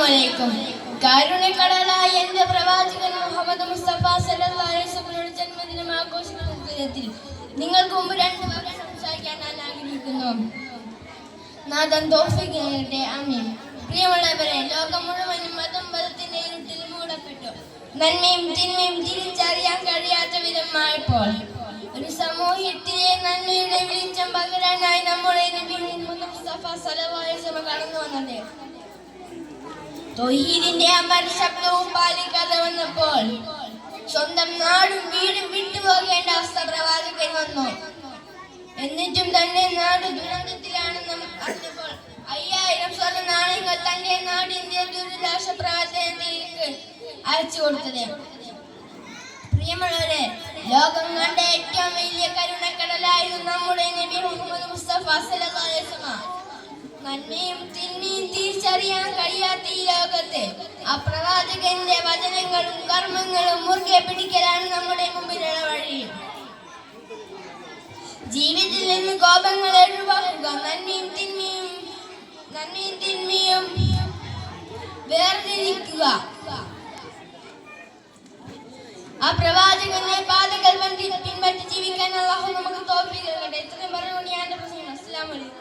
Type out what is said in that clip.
അസ്സലാമലൈക്കും. കാരുണ്യക്കടലായ എന്റെ പ്രവാചകൻ മുഹമ്മദ് മുസ്തഫ സല്ലല്ലാഹു അലൈഹി വസല്ലമയുടെ ജന്മദിനം ആഘോഷിക്കുന്ന ദിനത്തിൽ നിങ്ങൾക്ക് മുമ്പ് രണ്ട് വാക്ക് സംസാരിക്കാൻ ഞാൻ ആഗ്രഹിക്കുന്നു. നാഥൻ തൗഫീഖ് നൽകട്ടെ. ആമീൻ. പ്രിയമുള്ളവരെ, ലോകം മുഴുവനും മതത്തിന്റെ ഇരുട്ടിൽ മൂടപ്പെട്ടു. നന്മയും തിന്മയും തിരിച്ചറിയാൻ കഴിയാത്ത വിധമായപ്പോൾ ഒരു സമൂഹത്തിലെ നന്മയുടെ വെളിച്ചം പകരാനായി നമ്മുടെ നബി മുഹമ്മദ് മുസ്തഫ സല്ലല്ലാഹു അലൈഹി വസല്ലം കടന്നു വന്നത്. തൗഹീദിന്റെ അമര ശബ്ദവും പാലിക്കാതെ വന്നപ്പോൾ സ്വന്തം നാടും വീടും വിട്ടുപോകേണ്ട അവസ്ഥ പ്രവാചകൻ വന്നു. എന്നിട്ടും തന്റെ നാട് ദുരന്തത്തിലാണെന്ന് അറിഞ്ഞപ്പോൾ 5000 സ്വർണ്ണ നാണയങ്ങൾ തന്റെ നാടിന്റെ ദുരിതാശ്വാസ പ്രവർത്തനത്തിലേക്ക് അയച്ചു കൊടുത്തത്. പ്രിയമുള്ളവരെ, ലോകം കണ്ട ഏറ്റവും വലിയ കരുണക്കടലായിരുന്നു നമ്മുടെ നബി മുഹമ്മദ് മുസ്തഫ സല്ലല്ലാഹു അലൈഹി വസല്ലം. നന്മയും തിന്മയും തിരിച്ചറിയാൻ കഴിയാത്ത ഈ ലോകത്ത് ആ പ്രവാചകന്റെ വചനങ്ങളും കർമ്മങ്ങളും മുറുകെ പിടിക്കലാണ് നമ്മുടെ മുമ്പിലുള്ള വഴി. ജീവിതത്തിൽ നിന്ന് കോപങ്ങൾ ഒഴിവാക്കുക, നന്മയും തിന്മയും വേർതിരിക്കുക. ആ പ്രവാചകന്റെ പാതകൾ പിൻപറ്റി ജീവിക്കാൻ അല്ലാഹു നമുക്ക് തൗഫീഖ് നൽകട്ടെ. ഇത്രയും പറഞ്ഞുകൊണ്ട് ഞാൻ എൻ്റെ പ്രസംഗം. അസ്സലാമു അലൈക്കും.